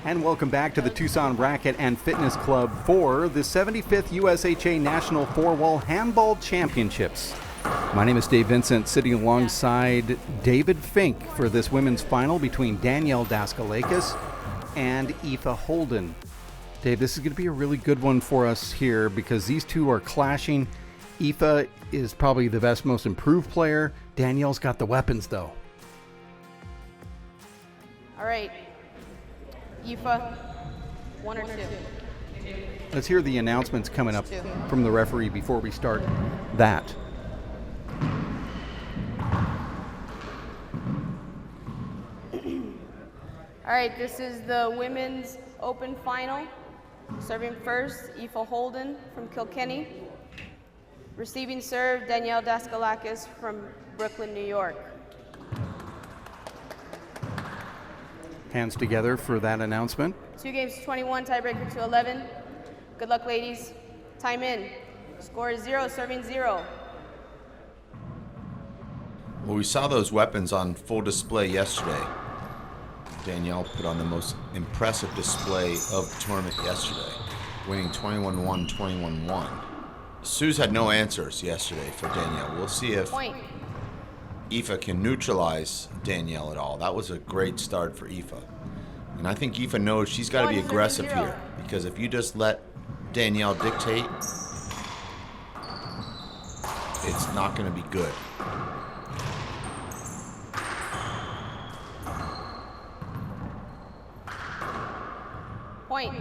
And welcome back to the Tucson Racquet and Fitness Club for the 75th USHA National Four-Wall Handball Championships. My name is Dave Vincent, sitting alongside David Fink for this women's final between Danielle Daskalakis and Aoife Holden. Dave, this is going to be a really good one for us here because these two are clashing. Aoife is probably the best, most improved player. Danielle's got the weapons, though. All right. Aoife, 1 or 2? Let's hear the announcements coming up from the referee before we start that. All right, this is the women's open final. Serving first, Aoife Holden from Kilkenny. Receiving serve, Danielle Daskalakis from Brooklyn, New York. Hands together for that announcement. 2 games to 21, tiebreaker to 11. Good luck, ladies. Time in. Score is 0, serving 0. Well, we saw those weapons on full display yesterday. Danielle put on the most impressive display of the tournament yesterday, winning 21-1, 21-1. Suze had no answers yesterday for Danielle. We'll see if Aoife can neutralize Danielle at all. That was a great start for Aoife. And I think Aoife knows she's got to be aggressive here, because if you just let Danielle dictate, it's not going to be good. Point.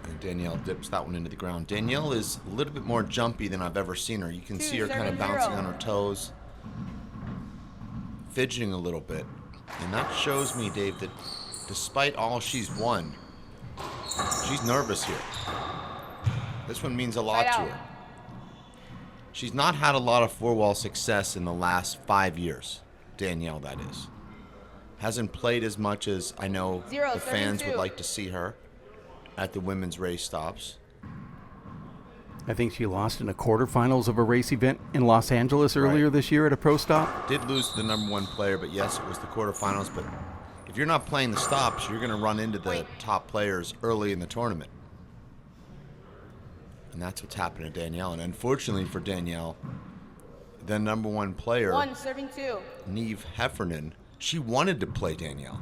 And Danielle dips that one into the ground. Danielle is a little bit more jumpy than I've ever seen her. You can see her kind of bouncing on her toes, fidgeting a little bit. And that shows me, Dave, that despite all she's won, she's nervous here. This one means a lot to her. She's not had a lot of four-wall success in the last 5 years, Danielle, that is. Hasn't played as much as I know the fans would like to see her at the women's race stops. I think she lost in the quarterfinals of a race event in Los Angeles earlier this year at a pro stop. Did lose to the number 1 player, but yes, it was the quarterfinals. But if you're not playing the stops, you're going to run into the top players early in the tournament. And that's what's happened to Danielle. And unfortunately for Danielle, the number 1 player, serving 2. Neve Heffernan, she wanted to play Danielle.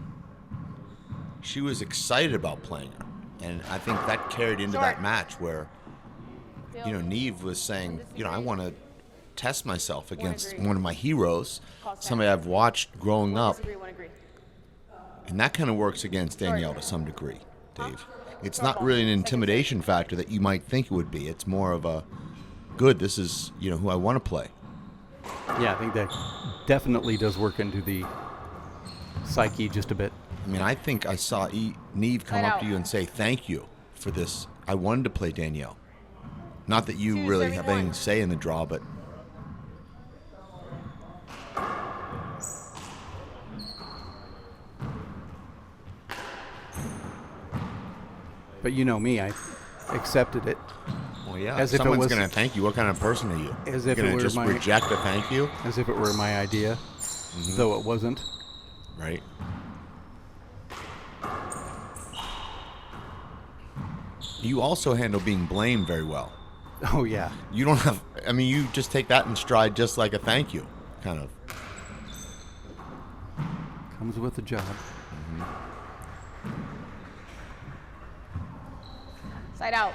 She was excited about playing her. And I think that carried into that match where, Neve was saying, I want to test myself against one of my heroes, somebody I've watched growing up. And that kind of works against Danielle to some degree, Dave. It's not really an intimidation factor that you might think it would be. It's more of a, good, this is, who I want to play. Yeah, I think that definitely does work into the psyche just a bit. I mean, I think I saw Neve come up to you and say, thank you for this. I wanted to play Danielle. Not that you really have anything to say in the draw, but... But you know me, I accepted it. Well, yeah, as if someone's going to thank you. What kind of person are you? As if you're going to just reject a thank you? As if it were my idea, though it wasn't. Right. You also handle being blamed very well. Oh, yeah. You don't have, you just take that in stride just like a thank you, kind of. Comes with the job. Side out.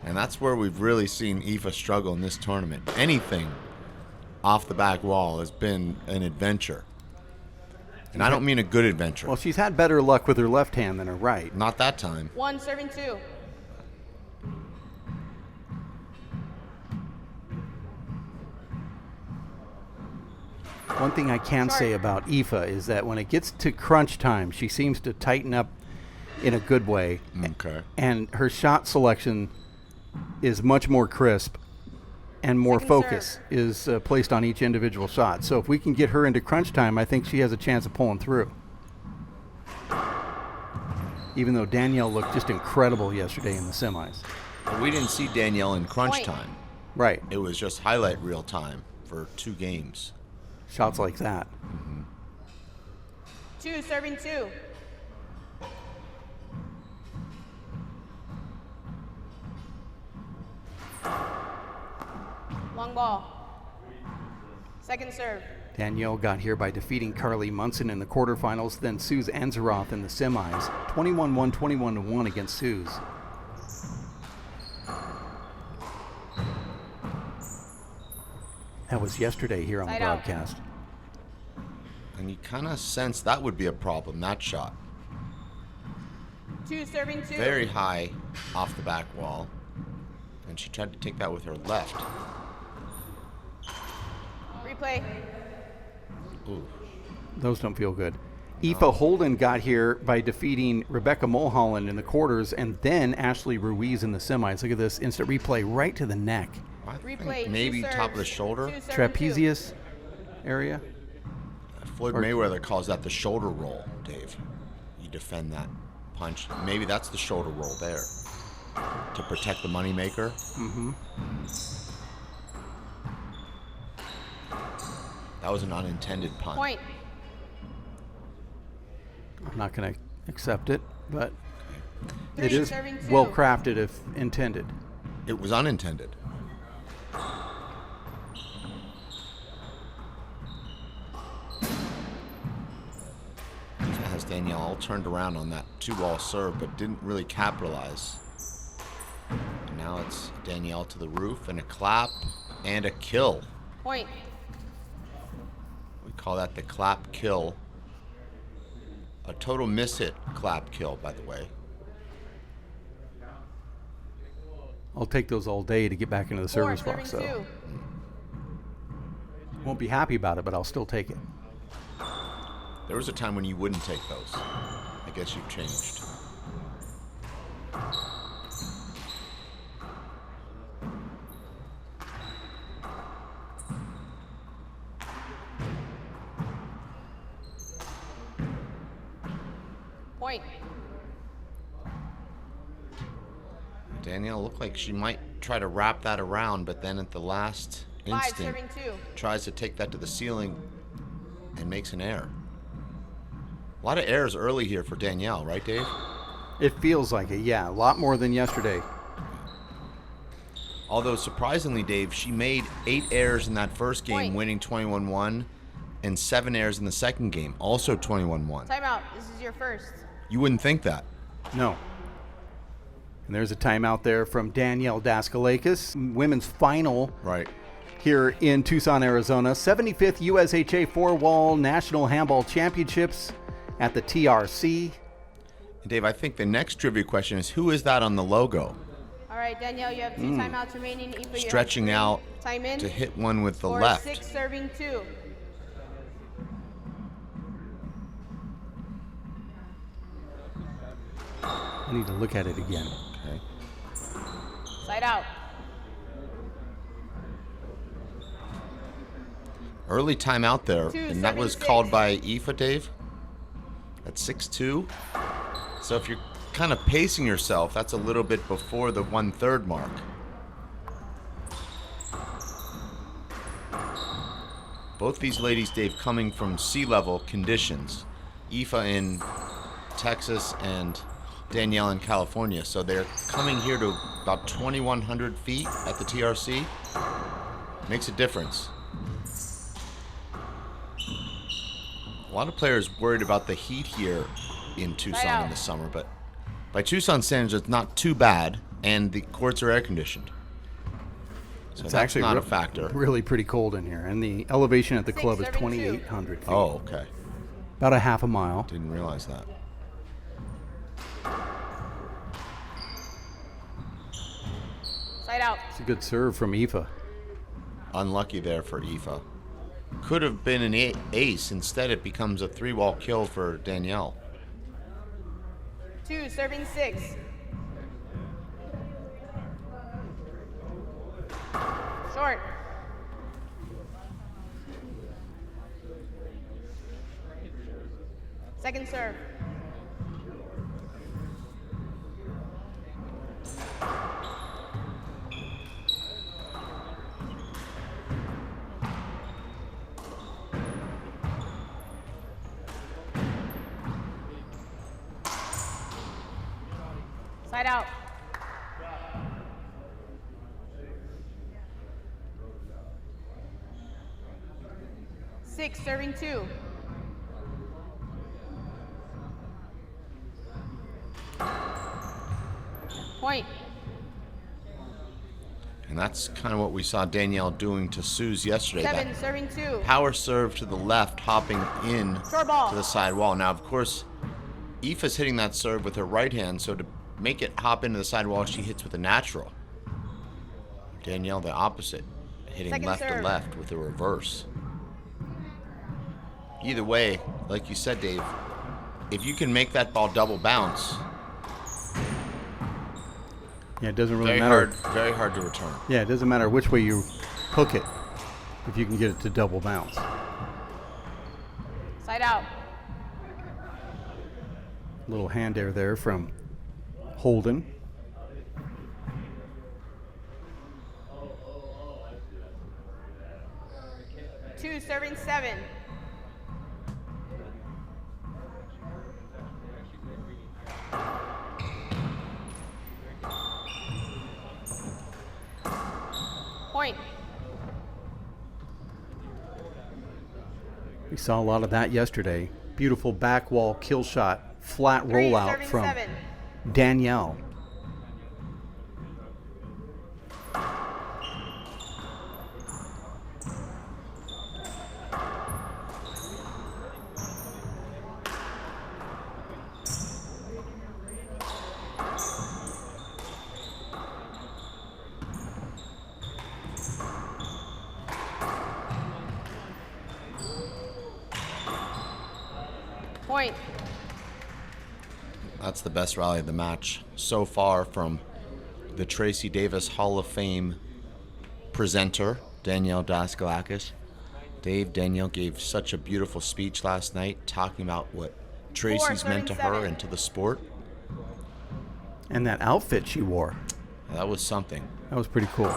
And that's where we've really seen Aoife struggle in this tournament. Anything off the back wall has been an adventure. And I don't mean a good adventure. Well, she's had better luck with her left hand than her right. Not that time. 1, serving 2. One thing I can say about Aoife is that when it gets to crunch time, she seems to tighten up in a good way. Okay. And her shot selection is much more crisp, and more focus is placed on each individual shot. So if we can get her into crunch time, I think she has a chance of pulling through. Even though Danielle looked just incredible yesterday in the semis. We didn't see Danielle in crunch time. Right. It was just highlight reel time for 2 games. Shots like that. 2, serving 2. Long ball. Second serve. Danielle got here by defeating Carly Munson in the quarterfinals, then Suze Anzaroth in the semis. 21-1, 21-1 against Suze. That was yesterday here on the Side out. broadcast. And you kind of sense that would be a problem, that shot. 2, serving 2. Very high off the back wall. And she tried to take that with her left. Replay. Ooh. Those don't feel good. Aoife Holden got here by defeating Rebecca Mulholland in the quarters and then Ashley Ruiz in the semis. Look at this instant replay right to the neck. I think Replay. maybe 2 top of the serves. shoulder. 2, serving 2. Trapezius area. Floyd Mayweather calls that the shoulder roll, Dave. You defend that punch. Maybe that's the shoulder roll there to protect the moneymaker. Mm-hmm. That was an unintended punt. Point. I'm not going to accept it, but 3, it is serving 2. well crafted if intended. It was unintended. Has Danielle all turned around on that 2-ball serve, but didn't really capitalize. And now it's Danielle to the roof and a clap and a kill. Point. We call that the clap kill. A total miss hit clap kill, by the way. I'll take those all day to get back into the 4, service serving box. So 2. won't be happy about it, but I'll still take it. There was a time when you wouldn't take those. I guess you've changed. Point. Danielle looked like she might try to wrap that around, but then at the last 5, instant serving 2. tries to take that to the ceiling and makes an error. A lot of errors early here for Danielle, right, Dave? It feels like it, yeah. A lot more than yesterday. Although, surprisingly, Dave, she made 8 errors in that first game, Point. winning 21-1, and 7 errors in the second game, also 21-1. Timeout. This is your first. You wouldn't think that. No. And there's a timeout there from Danielle Daskalakis. Women's final Right. here in Tucson, Arizona. 75th USHA 4-Wall National Handball Championships at the TRC. And Dave, I think the next trivia question is, who is that on the logo? All right, Danielle, you have 2 timeouts remaining. Aoife, you have Stretching 3. out Time in. to hit one with the Or left. 6, serving 2. I need to look at it again. Okay. Side out. Early timeout there, 2, and that was 76. called by Aoife, Dave. At 6-2. So if you're kind of pacing yourself, that's a little bit before the 1/3 mark. Both these ladies, Dave, coming from sea level conditions. Aoife in Texas and Danielle in California. So they're coming here to about 2,100 feet at the TRC. Makes a difference. A lot of players worried about the heat here in Tucson in the summer, but by Tucson standards, it's not too bad, and the courts are air conditioned. So It's that's actually not a factor. really pretty cold in here. And the elevation at the 6, club is serving 2,800 feet. Oh, okay. About a half a mile. Didn't realize that. Side out. It's a good serve from Aoife. Unlucky there for Aoife. Could have been an ace. Instead, it becomes a 3-wall kill for Danielle. 2, serving 6. Short. Second serve. Side out. Six, serving 2. Point. And that's kind of what we saw Danielle doing to Suze yesterday. 7, that serving 2. power serve to the left, hopping in Short ball. to the side wall. Now, of course, Aoife's hitting that serve with her right hand, so to make it hop into the side wall, she hits with a natural. Danielle the opposite, hitting Second left to serve. left with a reverse. Either way, like you said, Dave, if you can make that ball double bounce, Yeah, it doesn't really matter. very hard to return. Yeah, it doesn't matter which way you hook it if you can get it to double bounce. Side out. Little hand air there from Holden. Two, serving 7. Point. We saw a lot of that yesterday. Beautiful back wall kill shot, flat 3, rollout serving from 7. Danielle. Point. That's the best rally of the match so far from the Tracy Davis Hall of Fame presenter, Danielle Daskalakis. Danielle gave such a beautiful speech last night talking about what Tracy's meant to her 4:37. and to the sport. And that outfit she wore, That was something. that was pretty cool.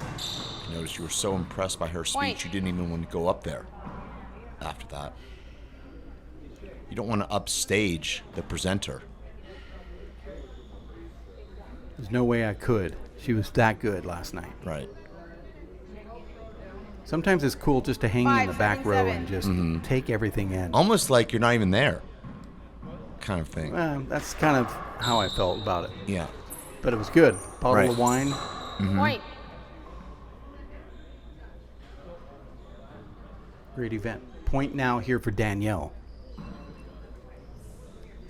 I noticed you were so impressed by her speech, Point. you didn't even want to go up there after that. You don't want to upstage the presenter. There's no way I could. She was that good last night. Right. Sometimes it's cool just to hang in 5, the back serving row 7. and just take everything in. Almost like you're not even there kind of thing. That's kind of how I felt about it. Yeah. But it was good. Bottle Right. of wine. Point. Great event. Point now here for Danielle.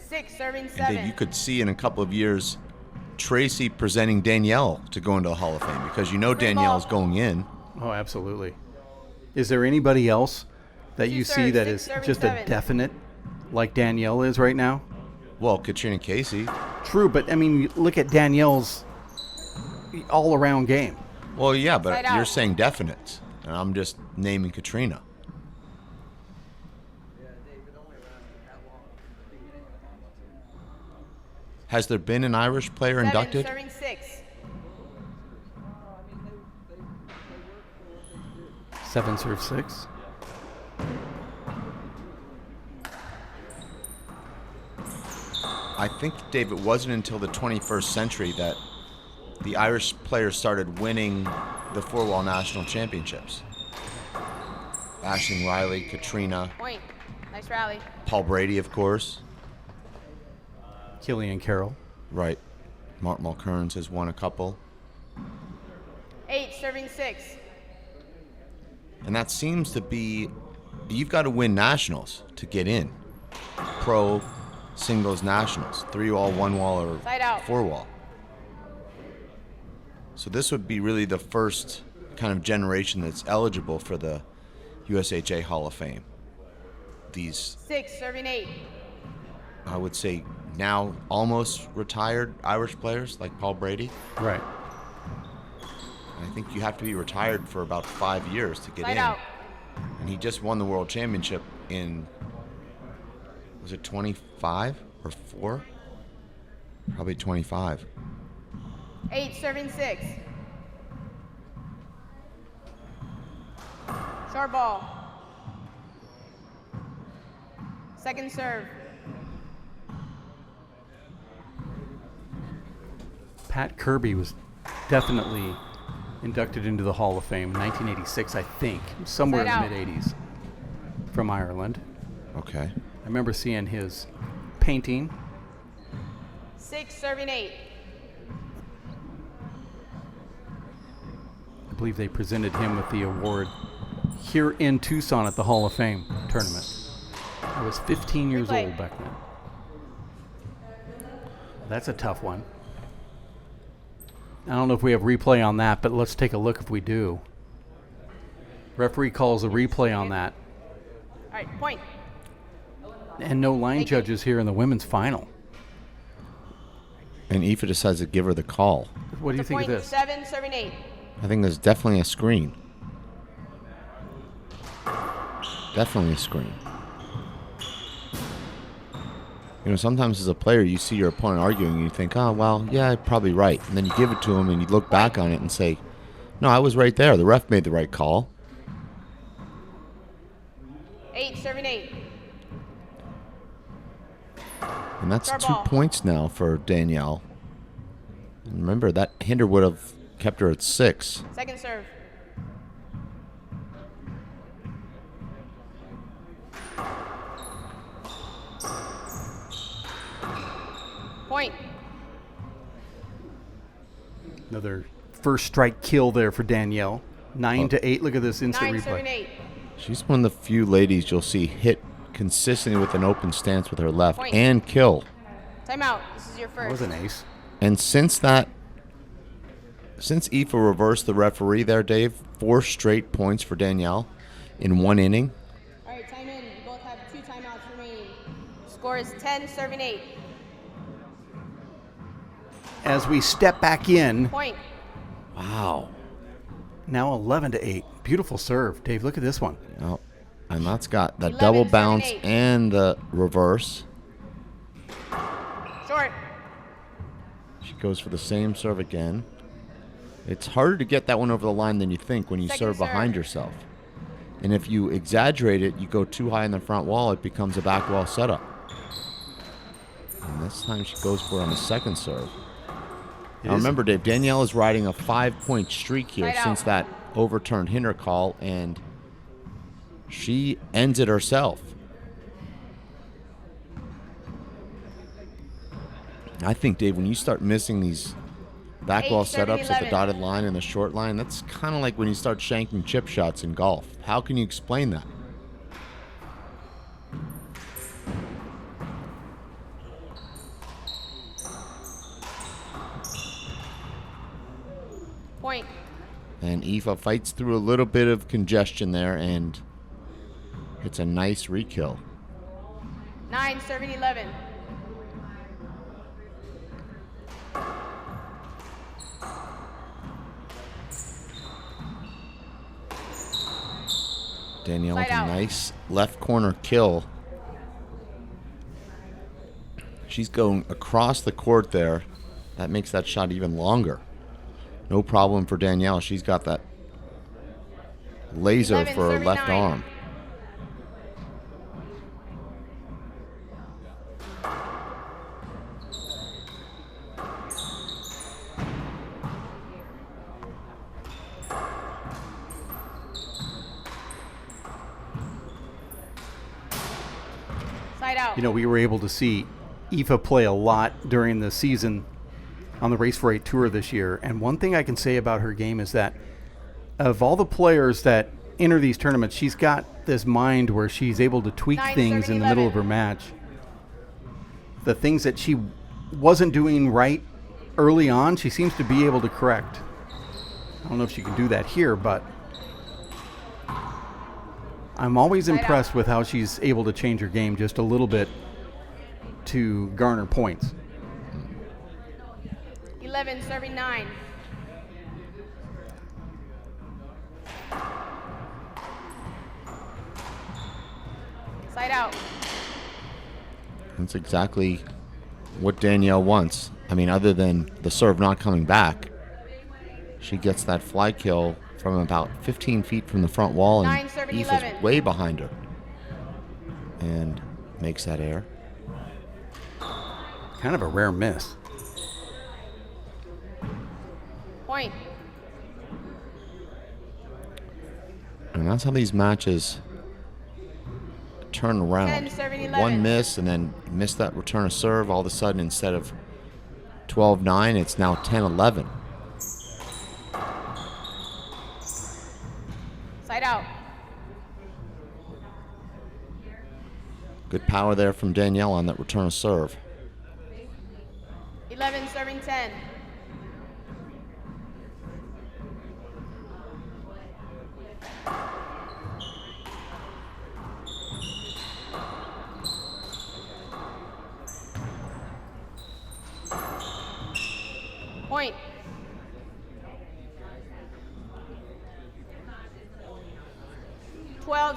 6, serving And 7. Dave, you could see in a couple of years Tracy presenting Danielle to go into the Hall of Fame because you know Free Danielle's ball. going in. Oh, absolutely. Is there anybody else that Two you see serves, that 6, is serving just 7. a definite like Danielle is right now? Well, Katrina Casey. True, but I mean, you look at Danielle's all-around game. Well, yeah, but Side you're out. saying definite, and I'm just naming Katrina. Has there been an Irish player 7, inducted? serving 6. 7 serve 6. I think, Dave, it wasn't until the 21st century that the Irish players started winning the four-wall national championships. Aisling Riley, Katrina, Point. Nice rally. Paul Brady, of course. Killian Carroll. Right. Mark Mulkerns has won a couple. 8, serving 6. And that seems to be, you've got to win nationals to get in. Pro, singles, nationals. 3-wall, 1-wall, or Side out. 4-wall. So this would be really the first kind of generation that's eligible for the USHA Hall of Fame. These, 6, serving 8. I would say, now almost retired Irish players like Paul Brady. Right. I think you have to be retired for about 5 years to get Side in. out. And he just won the world championship in, was it 25 or 4? Probably 25. 8, serving 6. Short ball. Second serve. Pat Kirby was definitely inducted into the Hall of Fame in 1986, I think, somewhere in the mid-'80s, from Ireland. Okay. I remember seeing his painting. 6, serving 8. I believe they presented him with the award here in Tucson at the Hall of Fame tournament. I was 15 years old back then. That's a tough one. I don't know if we have replay on that, but let's take a look if we do. Referee calls a replay on that. All right, point. And no line judges here in the women's final. And Aoife decides to give her the call. What do you think of this? 7, serving 8. I think there's definitely a screen. Definitely a screen. You know, sometimes as a player, you see your opponent arguing and you think, oh, well, yeah, probably right. And then you give it to him and you look back on it and say, no, I was right there. The ref made the right call. 8, serving 8. And that's 2 points now for Danielle. And remember, that hinder would have kept her at 6. Second serve. Point. Another first strike kill there for Danielle. 9-8. Look at this instant 9, replay. serving 8. She's one of the few ladies you'll see hit consistently with an open stance with her left and kill. Timeout. This is your first. That was an ace. And since Aoife reversed the referee there, Dave, 4 straight points for Danielle in 1 inning. All right, time in. You both have 2 timeouts remaining. Score is 10, serving 8. As we step back in. Point. Wow. Now 11-8. Beautiful serve. Dave, look at this one. Oh, and that's got that 11, double bounce 7, 8. and the reverse. Short. She goes for the same serve again. It's harder to get that one over the line than you think when you Second serve behind serve. yourself. And if you exaggerate it, you go too high in the front wall, it becomes a back wall setup. And this time she goes for it on the second serve. Now remember, Dave, Danielle is riding a 5-point streak here since that overturned hinder call, and she ends it herself. I think, Dave, when you start missing these back wall setups at the dotted line and the short line, that's kind of like when you start shanking chip shots in golf. How can you explain that? Point. And Aoife fights through a little bit of congestion there, and it's a nice re-kill. 9, serving 11. Danielle with a nice left corner kill. She's going across the court there. That makes that shot even longer. No problem for Danielle. She's got that laser 11, for her left 39. arm. Side out. You know, we were able to see Aoife play a lot during the season on the Race for 8 Tour this year. And one thing I can say about her game is that of all the players that enter these tournaments, she's got this mind where she's able to tweak 9, things serving in the middle of 11. her match. The things that she wasn't doing right early on, she seems to be able to correct. I don't know if she can do that here, but I'm always impressed with how she's able to change her game just a little bit to garner points. 11, serving 9. Side out. That's exactly what Danielle wants. I mean, other than the serve not coming back, she gets that fly kill from about 15 feet from the front wall, and Aoife's way behind her. And makes that air. Kind of a rare miss. Point. And that's how these matches turn around. 10-11. One miss and then miss that return of serve. All of a sudden, instead of 12-9, it's now 10-11. Side out. Good power there from Danielle on that return of serve. 11 serving 10. Point.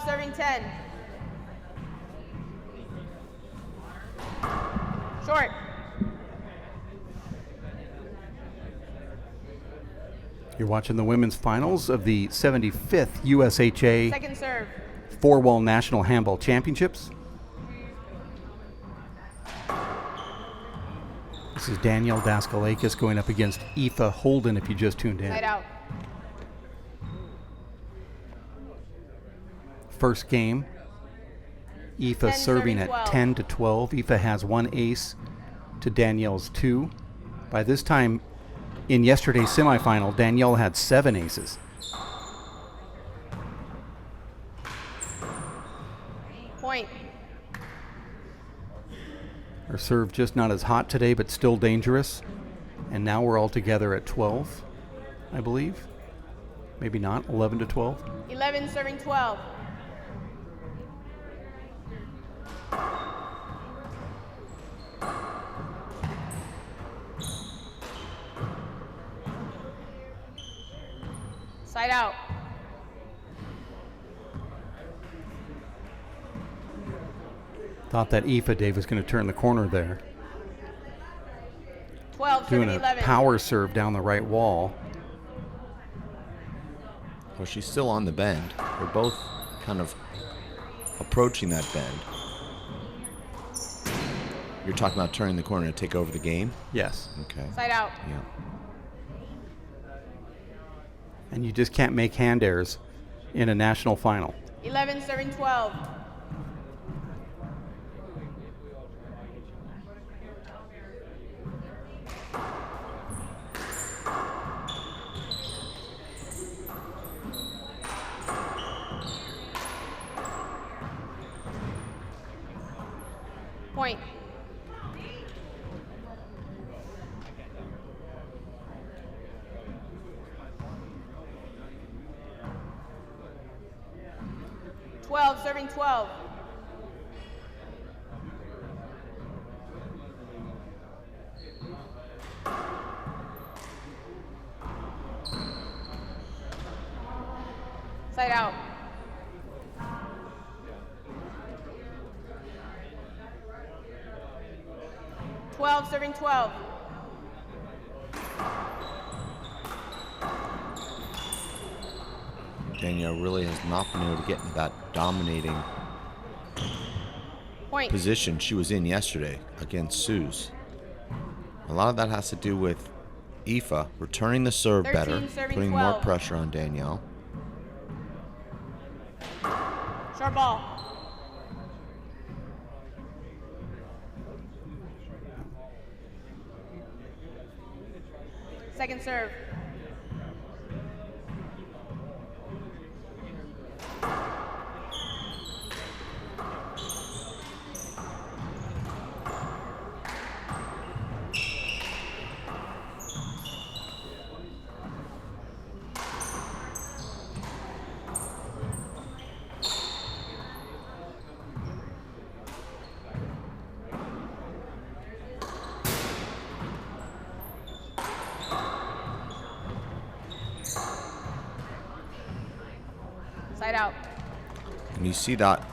Serving 10. Short. You're watching the women's finals of the 75th USHA Second serve. Four-Wall National Handball Championships. This is Danielle Daskalakis going up against Aoife Holden if you just tuned in. Side out. First game, Aoife serving at 10-12. Aoife has one ace to Danielle's 2. By this time, in yesterday's semifinal, Danielle had 7 aces. Point. Her serve just not as hot today, but still dangerous. And now we're all together at 12, I believe. Maybe not, 11-12. 11 serving 12. Side out. Thought that Aoife Dave was going to turn the corner there. 12 Doing serving a 11. power serve down the right wall. Well, she's still on the bend. They're both kind of approaching that bend. You're talking about turning the corner to take over the game? Yes. Okay. Side out. Yeah. And you just can't make hand errors in a national final. 11 serving 12. Point. Serving 12. Side out. Serving 12. Danielle really has not been able to get into that dominating Point. position she was in yesterday against Suze. A lot of that has to do with Aoife returning the serve 13, better, serving putting 12. more pressure on Danielle. Short ball. Second serve. Side out. And you see that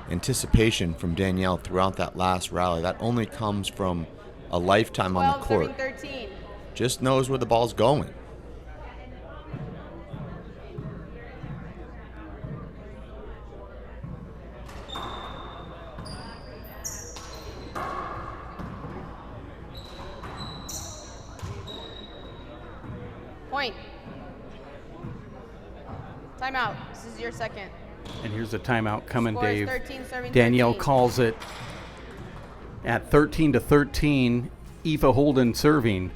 anticipation from Danielle throughout that last rally. That only comes from a lifetime on 12, the court. serving 13. Just knows where the ball's going. Point. Timeout. This is your second. And here's a timeout coming, Score is Dave. 13, serving Danielle 13. calls it at 13-13. Aoife Holden serving.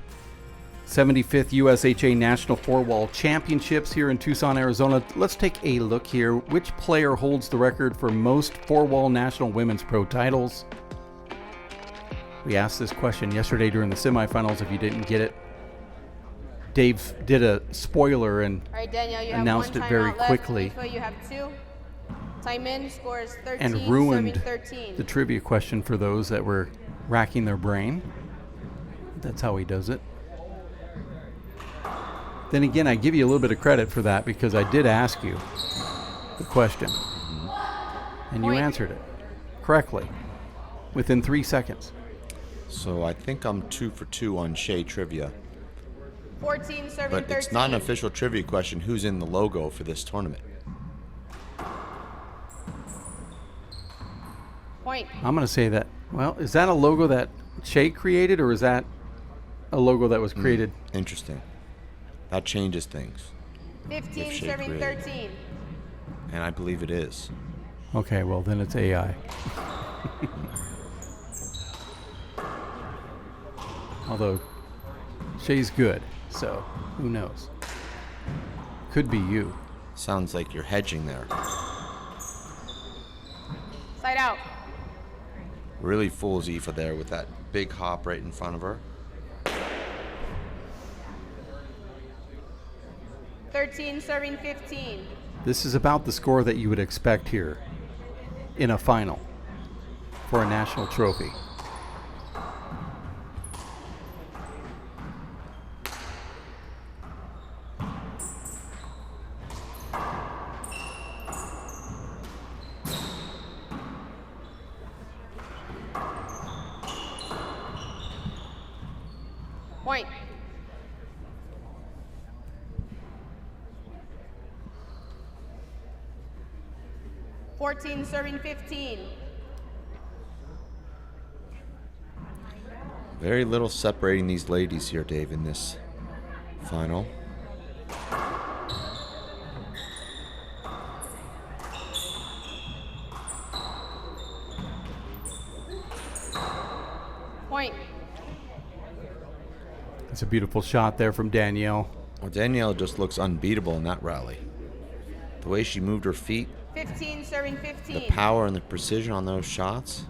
75th USHA National Four-Wall Championships here in Tucson, Arizona. Let's take a look here. Which player holds the record for most four-wall national women's pro titles? We asked this question yesterday during the semifinals. If you didn't get it, Dave did a spoiler and All right, Danielle, you announced have it one very timeout left. quickly. Aoife, you have 2. Time in. Score is 13, and ruined serving 13. the trivia question for those that were racking their brain. That's how he does it. Then again, I give you a little bit of credit for that because I did ask you the question. And you Point. answered it correctly within 3 seconds. So I think I'm 2 for 2 on Shea trivia. 14, serving But 13. it's not an official trivia question. Who's in the logo for this tournament? Point. I'm going to say that, well, is that a logo that Shea created or is that a logo that was created? Interesting. That changes things. 15, If Shea serving created. 13. And I believe it is. Okay, well, then it's AI. Although Shea's good, so who knows? Could be you. Sounds like you're hedging there. Side out. Really fools Aoife there with that big hop right in front of her. 13, serving 15. This is about the score that you would expect here in a final for a national trophy. Point. Fourteen, serving 15. Very little separating these ladies here, Dave, in this final. Point. It's a beautiful shot there from Danielle. Well, Danielle just looks unbeatable in that rally. The way she moved her feet, 15, serving the 15. power and the precision on those shots.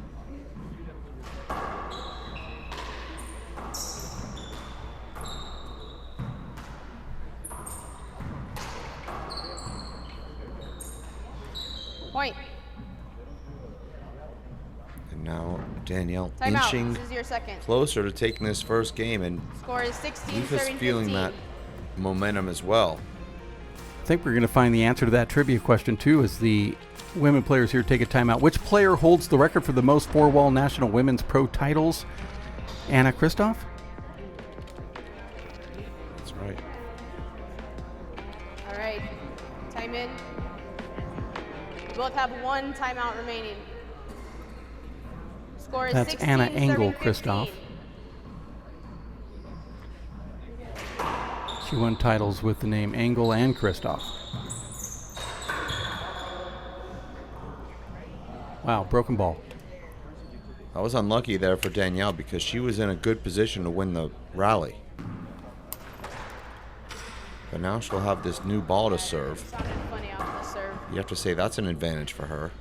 Point. And now Danielle Timeout. inching This is your second. closer to taking this first game, and Score is 16, Aoife's serving feeling 15. that momentum as well. I think we're going to find the answer to that trivia question, too, as the women players here take a timeout. Which player holds the record for the most four-wall national women's pro titles? Anna Kristoff? That's right. All right. Time in. You both have one timeout remaining. Score is That's 16, Anna serving Engel 15. Kristoff. She won titles with the name Engel and Kristoff. Wow, broken ball. I was unlucky there for Danielle because she was in a good position to win the rally. But now she'll have this new ball to serve. Sounded funny off the serve. You have to say that's an advantage for her.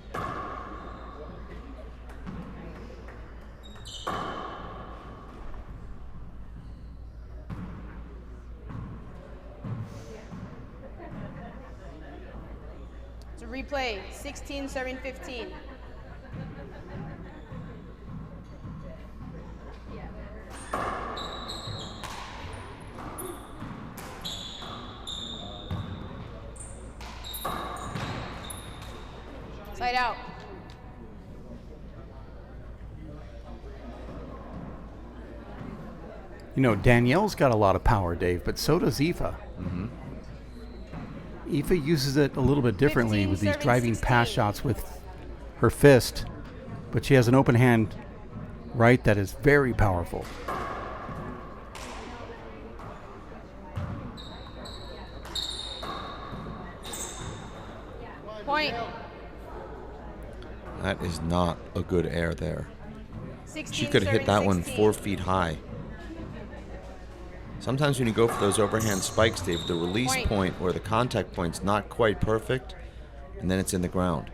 It's a replay. 16, serving 15. Side out. You know, Danielle's got a lot of power, Dave, but so does Aoife. Mm-hmm. Aoife uses it a little bit differently 15, with these serving driving 16. pass shots with her fist, but she has an open hand right that is very powerful. Point. That is not a good air there. 16, She could have hit serving that one 16. 4 feet high. Sometimes when you go for those overhand spikes, Dave, the release point or the contact point's not quite perfect, and then it's in the ground.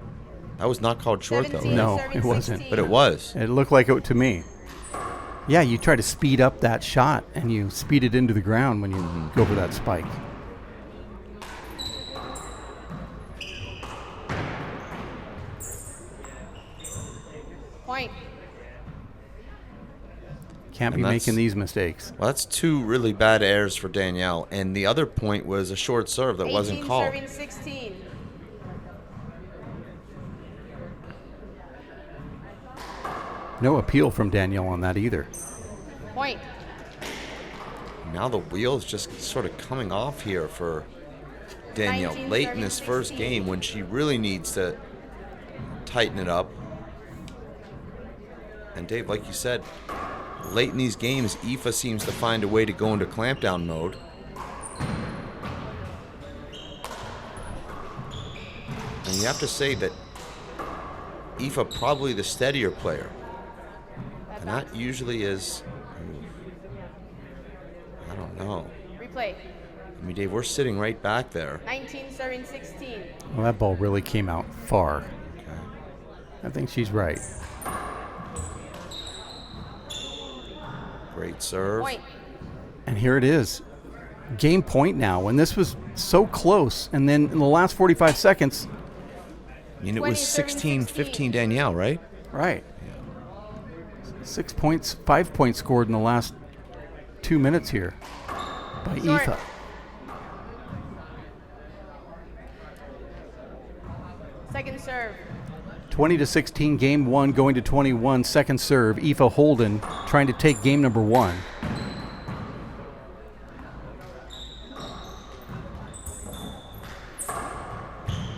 That was not called short, though. 17, Right? No, serving it wasn't. 16. But it was. It looked like it to me. Yeah, you try to speed up that shot, and you speed it into the ground when you go for that spike. Point. Can't be And that's- making these mistakes. Well, that's 2 really bad airs for Danielle, and the other point was a short serve that 18, wasn't called. serving 16. No appeal from Danielle on that either. Point. Now the wheel's just sort of coming off here for Danielle 19, late in serving this first 16. game when she really needs to tighten it up. And Dave, like you said, late in these games, Aoife seems to find a way to go into clampdown mode. And you have to say that Aoife probably the steadier player. And that usually is, I don't know. Replay. I mean, Dave, we're sitting right back there. 19, serving 16. Well, that ball really came out far. Okay. I think she's right. Great serve. Point. And here it is. Game point now. When this was so close, and then in the last 45 seconds, I mean, it 20, was 16-15 16. Danielle, right? right. 6 points, 5 points scored in the last 2 minutes here by Short. Aoife. Second serve. 20-16, game 1 going to 21. Second serve, Aoife Holden trying to take game number 1.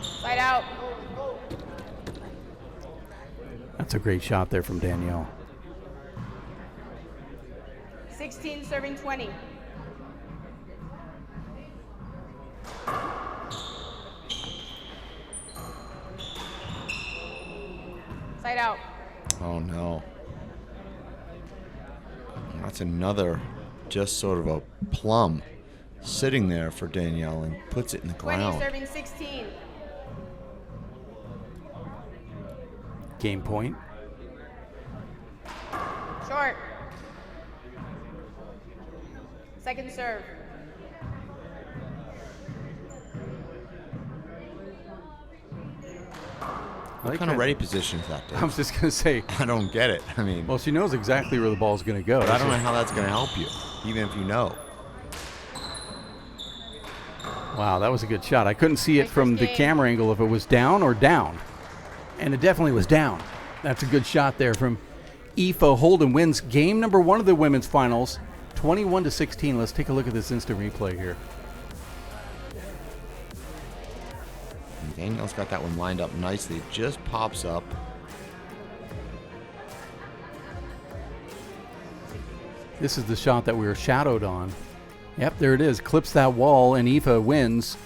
Side out. That's a great shot there from Danielle. 16, serving 20. Side out. Oh, no. That's another just sort of a plum sitting there for Danielle and puts it in the 20, ground. serving 16. Game point. Short. Second serve. What kind of ready position is that, I Dave? was just going to say, I don't get it. I mean, well, she knows exactly where the ball's going to go. but I don't know how that's going to help you, even if you know. Wow, that was a good shot. I couldn't see it Nice from first the game. camera angle if it was down or down. And it definitely was down. That's a good shot there from Aoife Holden. Wins game number 1 of the women's finals, 21-16. Let's take a look at this instant replay here. And Danielle's got that one lined up nicely. It just pops up. This is the shot that we were shadowed on. Yep, there it is. Clips that wall, and Aoife wins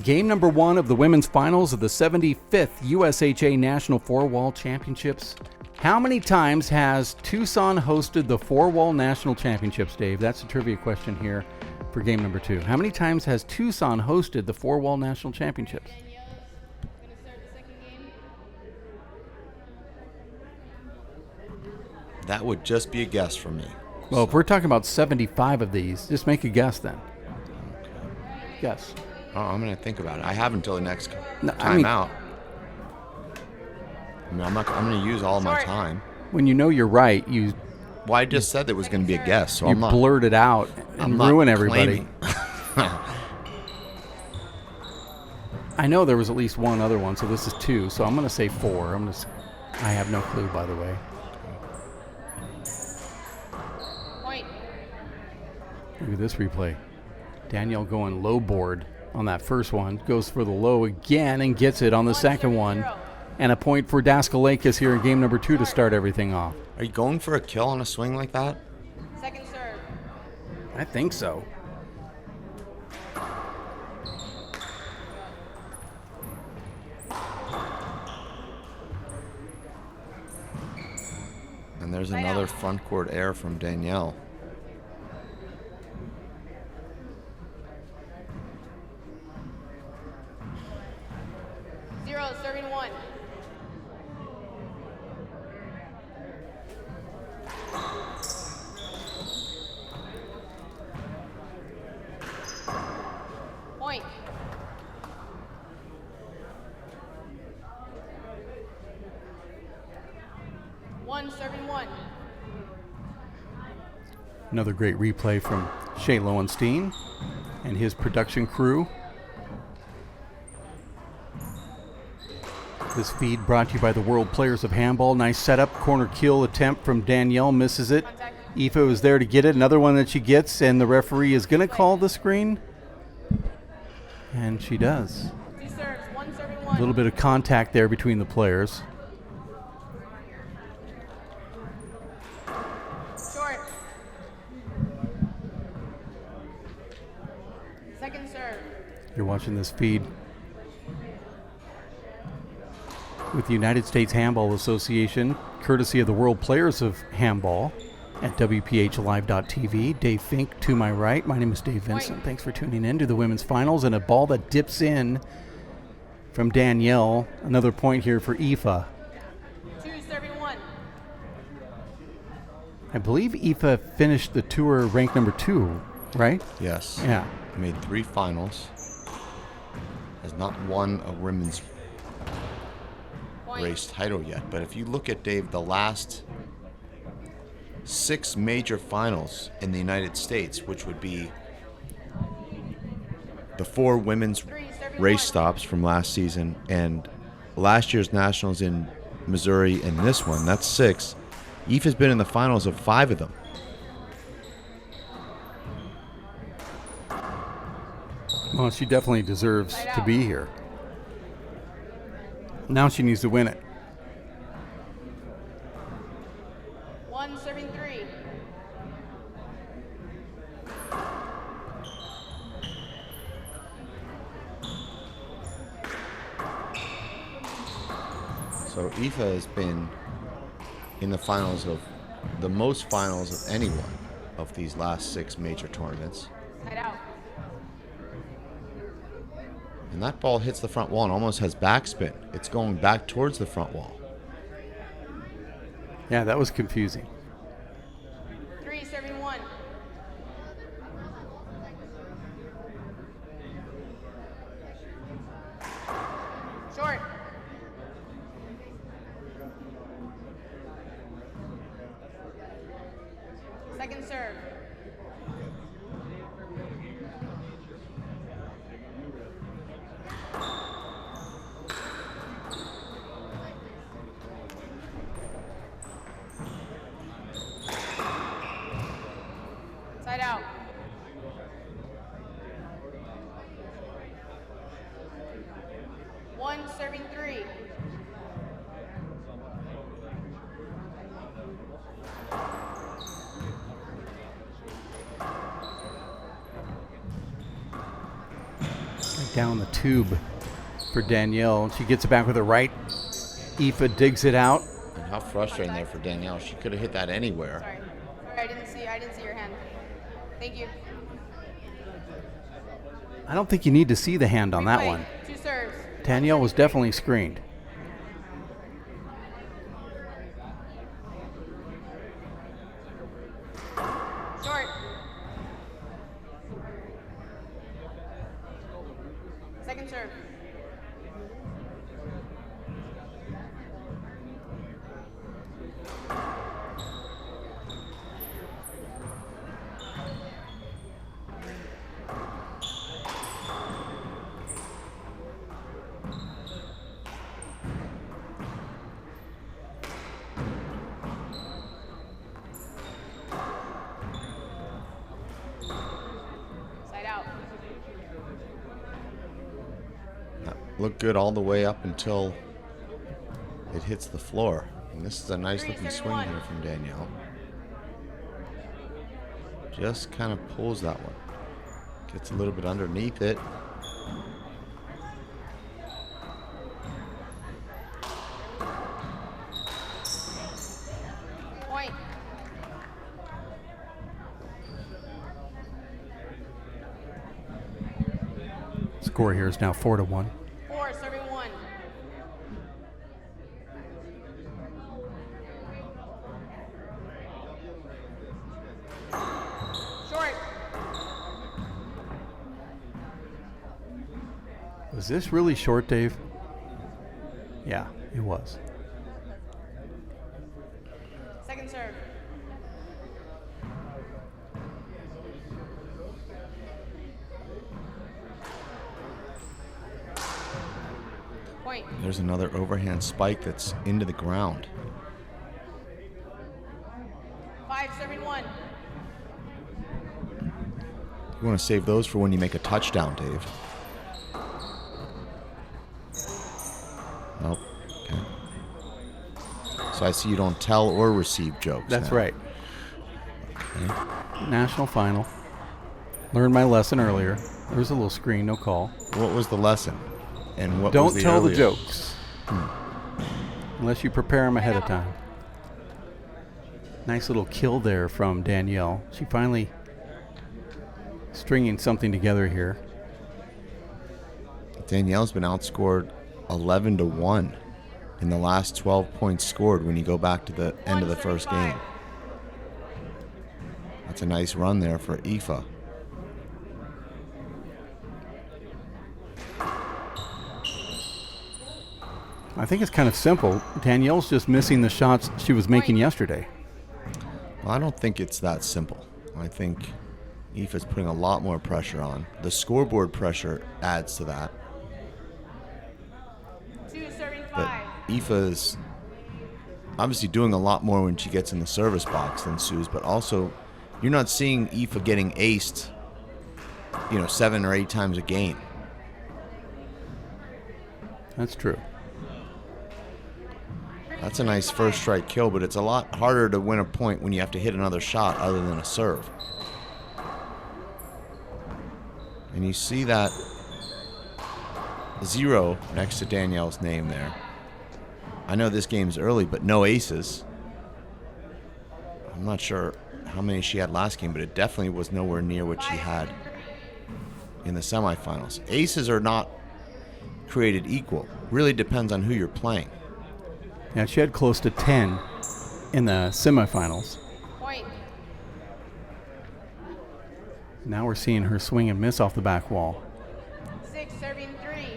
game number 1 of the women's finals of the 75th USHA National Four-Wall Championships. How many times has Tucson hosted the Four-Wall National Championships, Dave? That's a trivia question here for game number 2. How many times has Tucson hosted the Four-Wall National Championships? Gonna start the second game. That would just be a guess for me. Well, if we're talking about 75 of these, just make a guess then. Guess. Oh, I'm going to think about it. I have until the next No, I mean- timeout. I mean, I'm going to use all my Short. time. When you know you're right, you Well, I just said there was going to be a guess, so I'm not. blurt it out I'm and not ruin everybody. claiming. I know there was at least one other one, so this is 2. So I'm going to say 4. I have no clue, by the way. Point. Look at this replay. Danielle going low board on that first one. Goes for the low again and gets it on the second one. And a point for Daskalakis here in game number 2 to start everything off. Are you going for a kill on a swing like that? Second serve. I think so. And there's another front court error from Danielle. Zero, serving 1. Point. One, serving 1. Another great replay from Shea Lowenstein and his production crew. This feed brought to you by the World Players of Handball. Nice setup, corner kill attempt from Danielle, misses it. Aoife was there to get it, another one that she gets, and the referee is going to call the screen. And she does. 2 serves, 1 serving 1. A little bit of contact there between the players. Short. Second serve. You're watching this feed with the United States Handball Association, courtesy of the World Players of Handball at WPHLive.tv. Dave Fink to my right. My name is Dave Vincent. Thanks for tuning in to the women's finals, and a ball that dips in from Danielle. Another point here for Aoife. 2 serving 1. I believe Aoife finished the tour ranked number 2, right? Yes. Yeah. Made 3 finals. Has not won a women's Point. race title yet. But if you look at, Dave, the last 6 major finals in the United States, which would be the 4 women's race stops from last season and last year's nationals in Missouri and this one, that's 6. Aoife's been in the finals of 5 of them. Well, she definitely deserves to be here. Now she needs to win it. 1 serving 3. So Aoife has been in the finals of the most finals of anyone of these last 6 major tournaments. Side out. And that ball hits the front wall and almost has backspin. It's going back towards the front wall. Yeah, that was confusing. 3 serving 1. Short. Second serve. Side out. One serving 3. Down the tube for Danielle. She gets it back with her right. Aoife digs it out. And how frustrating there for Danielle. She could have hit that anywhere. Sorry, I didn't see your hand. Thank you. I don't think you need to see the hand on that Replay. one. 2 serves. Danielle was definitely screened. Short. Second serve. look good all the way up until it hits the floor. And this is a nice looking swing here from Danielle. Just kind of pulls that one. Gets a little bit underneath it. Point. Score here is now 4-1. 4, serving 1. Short. Was this really short, Dave? Yeah, it was. Second serve. Point. There's another overhand spike that's into the ground. 5, serving 1. You want to save those for when you make a touchdown, Dave. Nope. Okay. So I see you don't tell or receive jokes. That's now. right. Okay. National final. Learned my lesson earlier. There was a little screen, no call. What was the lesson? And what Don't was the tell the earlier? jokes. Unless you prepare them ahead of time. Nice little kill there from Danielle. She finally stringing something together here. Danielle's been outscored 11-1 in the last 12 points scored when you go back to the end of the first game. That's a nice run there for Aoife. I think it's kind of simple. Danielle's just missing the shots she was making yesterday. Well, I don't think it's that simple. I think Aoife's putting a lot more pressure on. The scoreboard pressure adds to that. 2, serving 5. But Aoife's obviously doing a lot more when she gets in the service box than Sue's, but also you're not seeing Aoife getting aced, 7 or 8 times a game. That's true. That's a nice first strike kill, but it's a lot harder to win a point when you have to hit another shot other than a serve. And you see that 0 next to Danielle's name there. I know this game's early, but no aces. I'm not sure how many she had last game, but it definitely was nowhere near what she had in the semifinals. Aces are not created equal. Really depends on who you're playing. Yeah, she had close to 10 in the semifinals. Point. Now we're seeing her swing and miss off the back wall. 6, serving 3.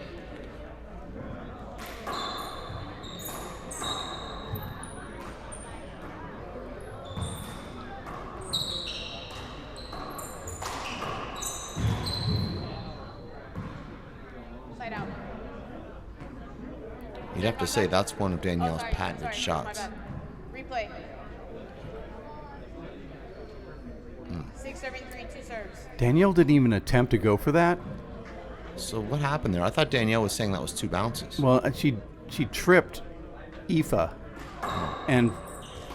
Side out. You'd have to say that's one of Danielle's patented My shots. bad. Replay. 6, serving 3, 2 serves. Danielle didn't even attempt to go for that. So what happened there? I thought Danielle was saying that was 2 bounces. Well, she tripped Aoife, and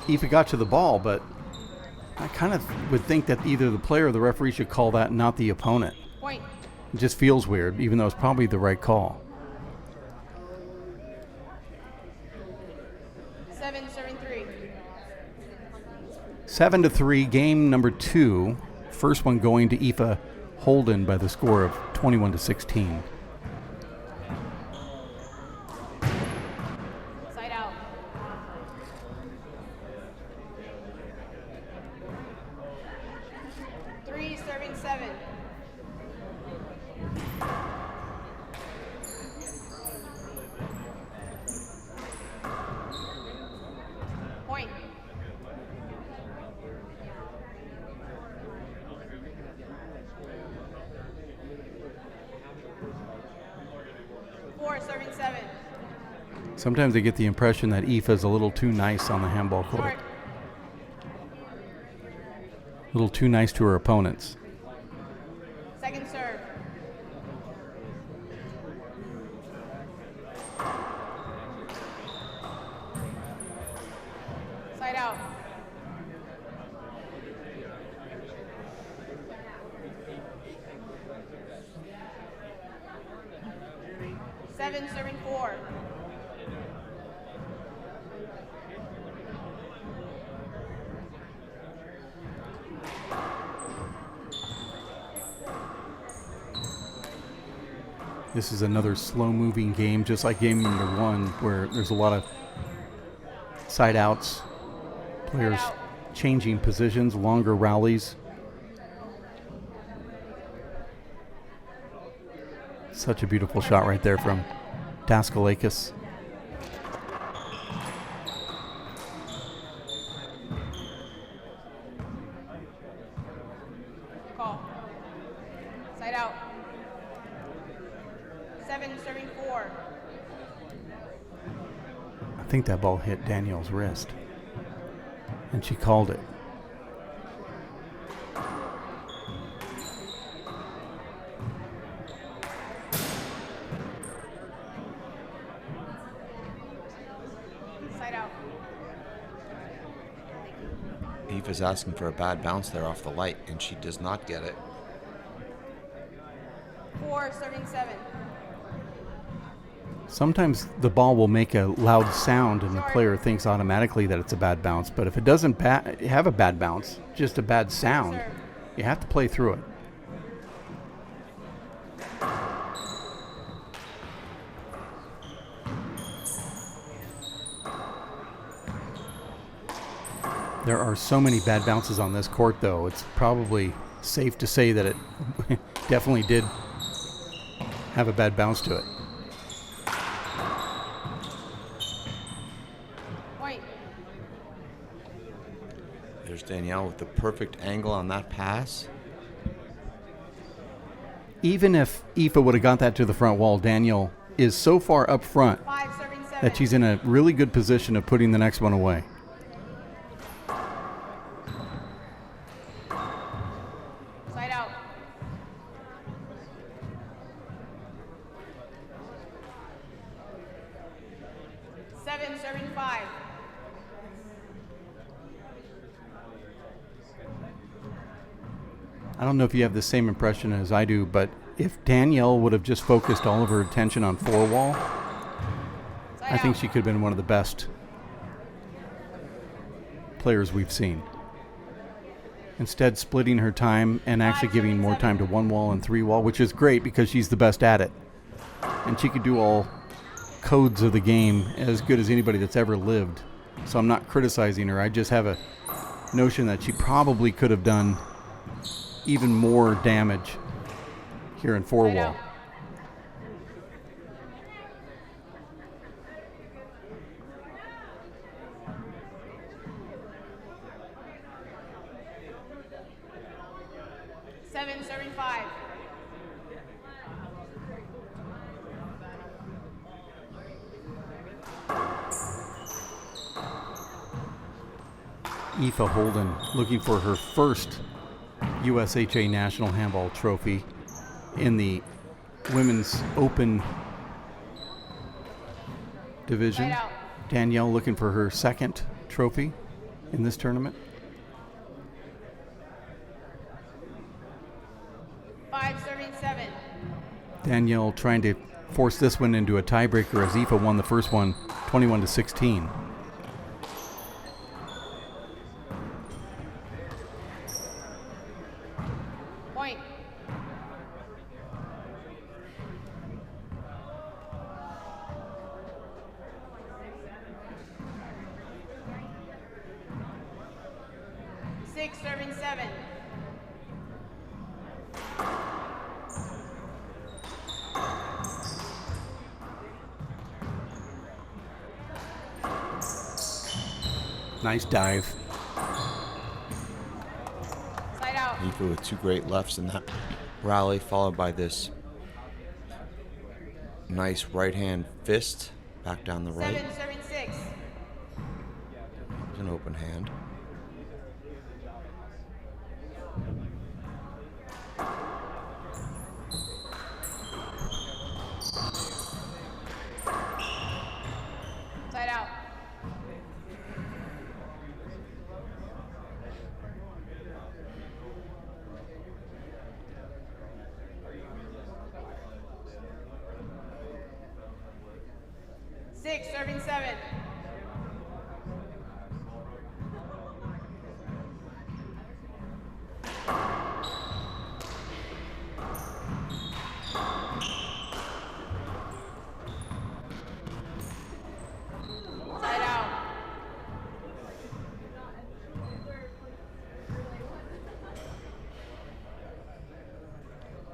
Aoife got to the ball, but I kind of would think that either the player or the referee should call that, not the opponent. Point. It just feels weird, even though it's probably the right call. 7, serving 3. 7-3, game number 2. First one going to Aoife Holden by the score of 21-16. Side out. Three, serving 7. Point. Four, serving 7. Sometimes I get the impression that Aoife is a little too nice on the handball court. Short. A little too nice to her opponents. Second serve. 7, serving 4. This is another slow-moving game, just like game number 1, where there's a lot of side outs, players changing positions, longer rallies. Such a beautiful shot right there from Daskalakis. Call. Side out. 7, serving 4. I think that ball hit Danielle's wrist, and she called it. Side out. Aoife's asking for a bad bounce there off the light, and she does not get it. 4, serving 7. Sometimes the ball will make a loud sound and the player thinks automatically that it's a bad bounce, but if it doesn't have a bad bounce, just a bad sound, you have to play through it. There are so many bad bounces on this court, though. It's probably safe to say that it definitely did have a bad bounce to it. Point. There's Danielle with the perfect angle on that pass. Even if Aoife would have got that to the front wall, Danielle is so far up front 5, serving 7. that she's in a really good position of putting the next one away. Side out. 7, serving 5. I don't know if you have the same impression as I do, but if Danielle would have just focused all of her attention on 4-wall, I think she could have been one of the best players we've seen. Instead, splitting her time and actually giving more time to 1-wall and 3-wall, which is great because she's the best at it. And she could do all codes of the game as good as anybody that's ever lived. So I'm not criticizing her. I just have a notion that she probably could have done even more damage here in 4-wall. 7, serving 5. Aoife Holden looking for her first USHA National Handball Trophy in the Women's Open division. Danielle looking for her second trophy in this tournament. 5, serving 7. Danielle trying to force this one into a tiebreaker as Aoife won the first one 21-16. Point. Six, serving 7. Nice dive. Side out. Aoife with two great lefts in that rally, followed by this nice right hand fist back down the right. 7, serving 6. It's an open hand. Side out. 6, serving 7. Side out.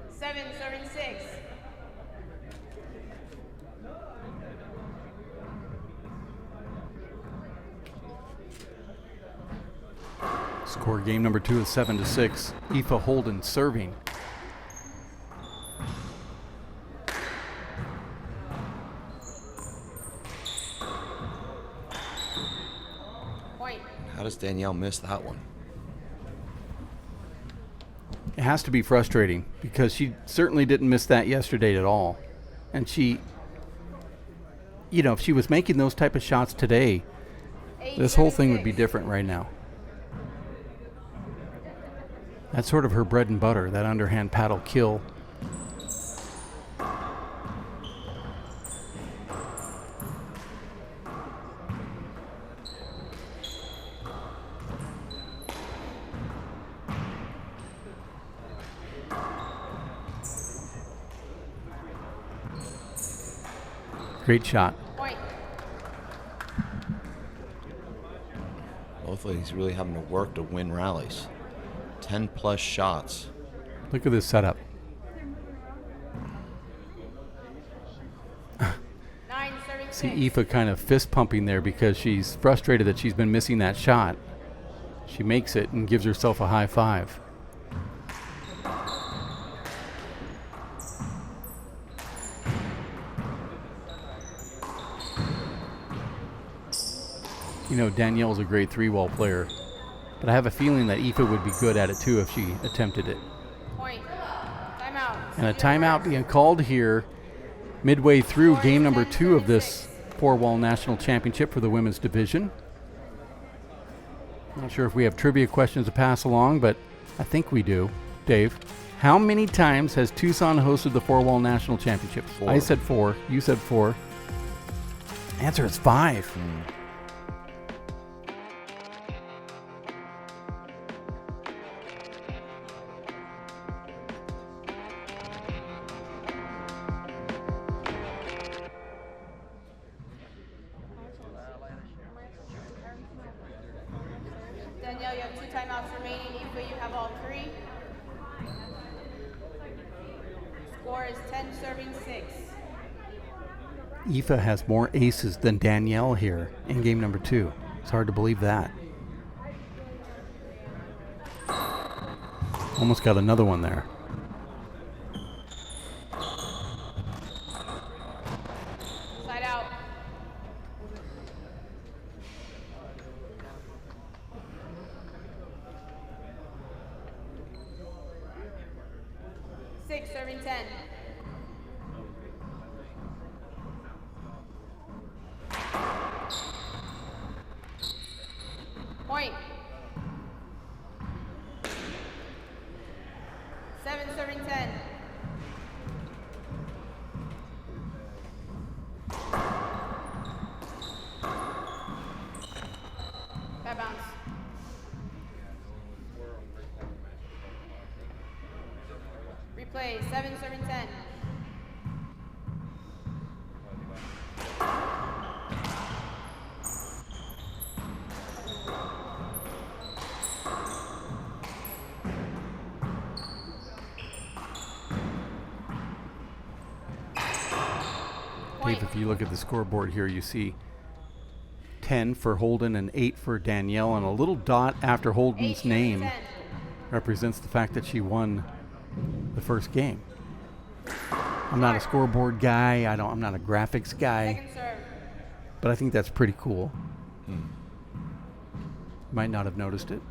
7, serving 6. Score game number 2 is 7-6. Aoife Holden serving. Point. How does Danielle miss that one? It has to be frustrating because she certainly didn't miss that yesterday at all. And she, if she was making those type of shots today, 8, this whole thing serving would be 6. different right now. That's sort of her bread and butter, that underhand paddle kill. Great shot. Point. Both ladies really having to work to win rallies. 10 plus shots. Look at this setup. 9, serving 6. See Aoife kind of fist pumping there because she's frustrated that she's been missing that shot. She makes it and gives herself a high five. Danielle's a great 3-wall player, but I have a feeling that Aoife would be good at it too if she attempted it. Point. Timeout. And a timeout being called here midway through game number 2 of this 4-wall national championship for the women's division. Not sure if we have trivia questions to pass along, but I think we do. Dave, how many times has Tucson hosted the 4-wall national championship? 4. I said 4. You said 4. Answer is 5. Danielle, you have 2 timeouts remaining. Aoife, you have all 3. Score is 10, serving 6. Aoife has more aces than Danielle here in game number 2. It's hard to believe that. Almost got another one there. Side out. 6, serving 10. Point. 7, serving 10. Bad bounce. Replay. 7, serving 10. Dave, if you look at the scoreboard here, you see 10 for Holden and 8 for Danielle, and a little dot after 8, Holden's serving name 10. represents the fact that she won the first game. I'm not a scoreboard guy. I'm not a graphics guy, Second serve. but I think that's pretty cool. Might not have noticed it.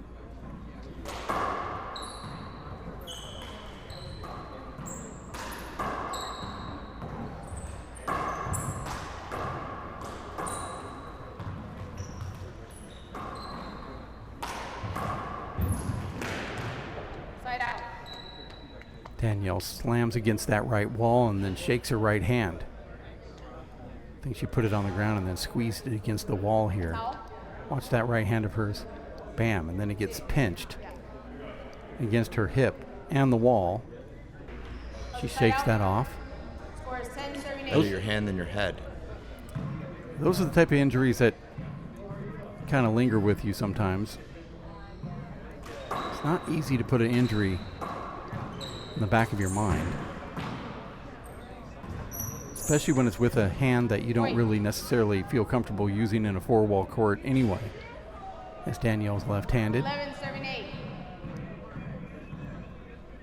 Side out. Danielle slams against that right wall and then shakes her right hand. think she put it on the ground and then squeezed it against the wall here. Watch that right hand of hers. Bam, and then it gets pinched against her hip and the wall. She shakes that off. Score is 10, serving Better 8. your hand than your head. Those are the type of injuries that kind of linger with you sometimes. It's not easy to put an injury in the back of your mind, especially when it's with a hand that you don't really necessarily feel comfortable using in a four-wall court anyway. As Danielle's left-handed. 11, serving 8.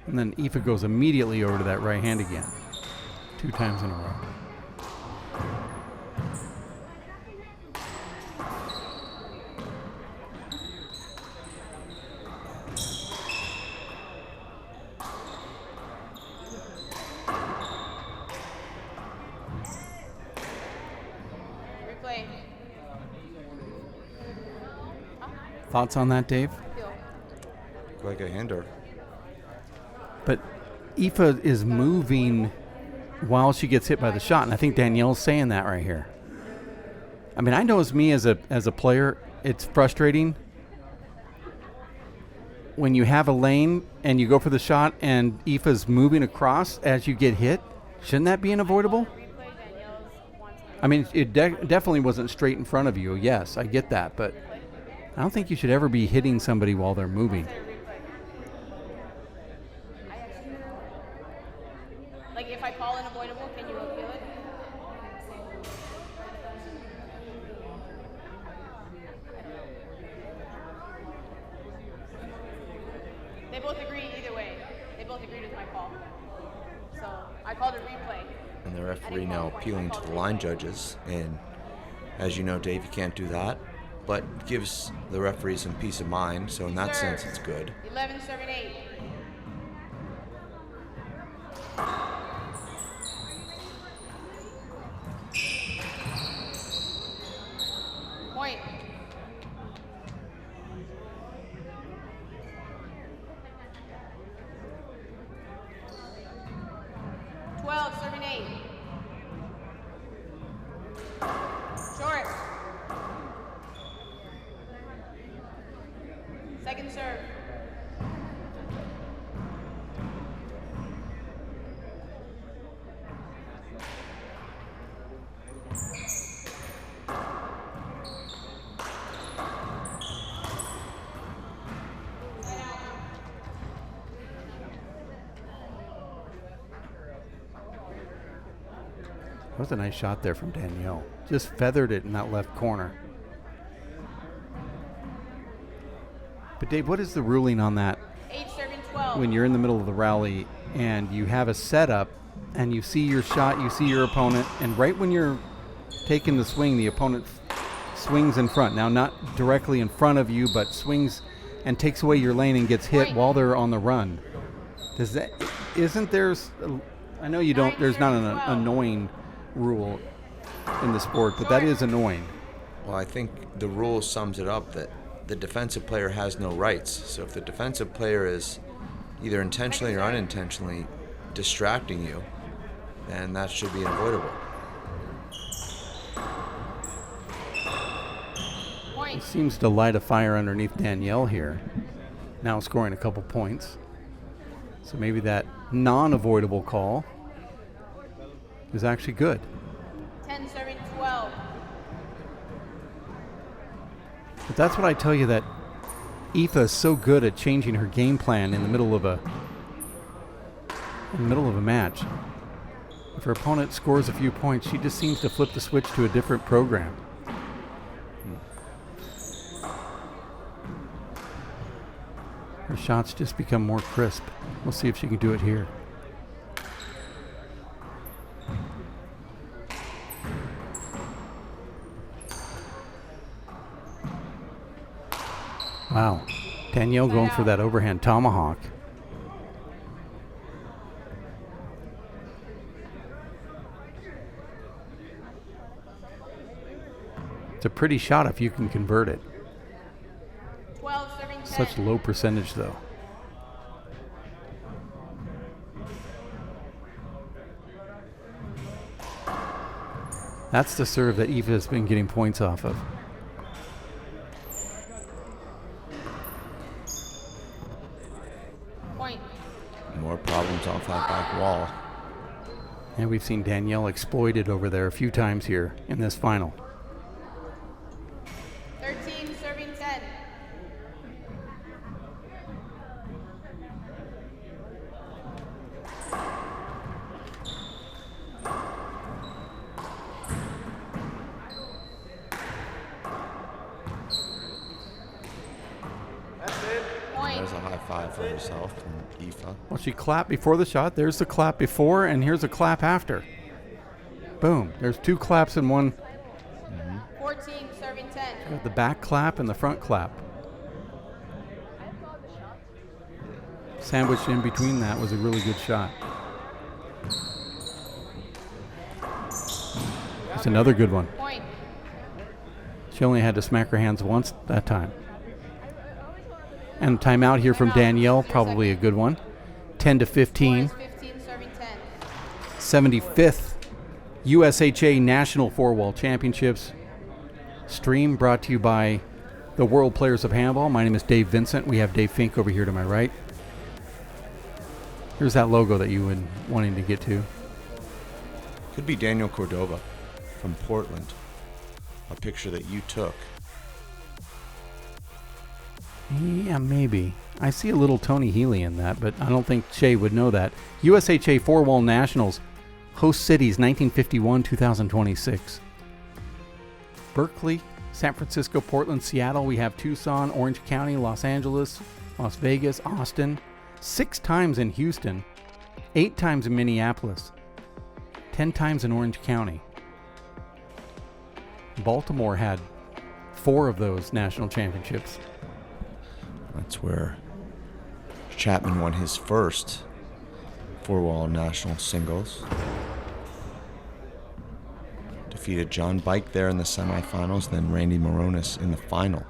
And then Aoife goes immediately over to that right hand again. 2 times in a row. Replay. Thoughts on that, Dave? Like a hander. But Aoife is moving while she gets hit by the shot, and I think Danielle's saying that right here. I mean, I know as me as a player, it's frustrating when you have a lane and you go for the shot and Aoife's moving across as you get hit. Shouldn't that be unavoidable? I mean, it definitely wasn't straight in front of you. Yes, I get that, but I don't think you should ever be hitting somebody while they're moving. Like if I call unavoidable, can you appeal it? They both agree either way. They both agreed with my call. So I called a replay. And the referee now appealing to the line judges. And as you know, Dave, you can't do that. But gives the referee some peace of mind. So in that sense, it's good. 11, serving 8. Point. Serving 8. Short. Second serve. That was a nice shot there from Danielle. Just feathered it in that left corner. But Dave, what is the ruling on that? 8 serving 12. When you're in the middle of the rally and you have a setup and you see your shot, you see your opponent, and right when you're taking the swing, the opponent swings in front. Now, not directly in front of you, but swings and takes away your lane and gets hit while they're on the run. Does that? Isn't there's? I know you don't. There's not an annoying rule in the sport, but that is annoying. Well, I think the rule sums it up that the defensive player has no rights. So if the defensive player is either intentionally or unintentionally distracting you, then that should be unavoidable. He seems to light a fire underneath Danielle here, now scoring a couple points. So maybe that non-avoidable call is actually good. 10 serving 12. But that's what I tell you, that Aoife is so good at changing her game plan in the middle of a match. If her opponent scores a few points, she just seems to flip the switch to a different program. Her shots just become more crisp. We'll see if she can do it here. Wow. Danielle going for that overhand tomahawk. It's a pretty shot if you can convert it. 12 serving 10. Such low percentage, though. That's the serve that Aoife has been getting points off of. Point. More problems off that back wall. And we've seen Danielle exploited over there a few times here in this final. 13, serving 10. Point. There's a high five for herself from Aoife. Well, she clapped before the shot. There's the clap before, and here's a clap after. Boom. There's two claps in one. 14, serving 10. Got the back clap and the front clap. Sandwiched in between that was a really good shot. That's another good one. Point. She only had to smack her hands once that time. And timeout here from Danielle, probably a good one. 10 to 15. 15, serving 10. 75th USHA National Four-Wall Championships. Stream brought to you by the World Players of Handball. My name is Dave Vincent. We have Dave Fink over here to my right. Here's that logo that you were wanting to get to. Could be Daniel Cordova from Portland. A picture that you took. Yeah, maybe. I see a little Tony Healy in that, but I don't think Shay would know that. USHA Four-Wall Nationals, host cities 1951, 2026. Berkeley, San Francisco, Portland, Seattle. We have Tucson, Orange County, Los Angeles, Las Vegas, Austin. 6 times in Houston, 8 times in Minneapolis, 10 times in Orange County. Baltimore had 4 of those national championships. That's where Chapman won his first four-wall national singles. Defeated John Bike there in the semifinals, then Randy Moronis in the final.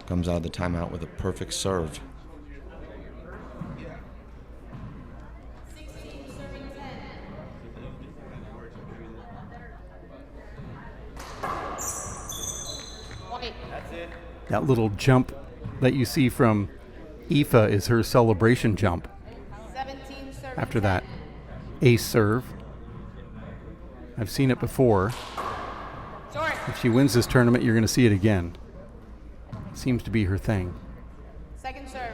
Comes out of the timeout with a perfect serve. That little jump that you see from Aoife is her celebration jump. 17, serving After that ace serve. I've seen it before. Short. If she wins this tournament, you're going to see it again. Seems to be her thing. Second serve.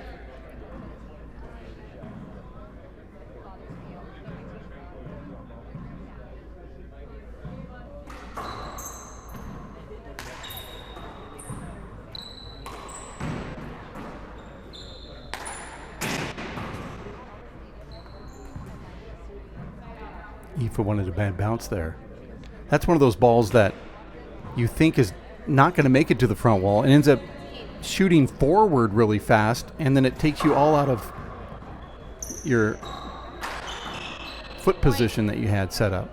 Aoife wanted a bad bounce there. That's one of those balls that you think is not going to make it to the front wall and ends up shooting forward really fast, and then it takes you all out of your foot position that you had set up.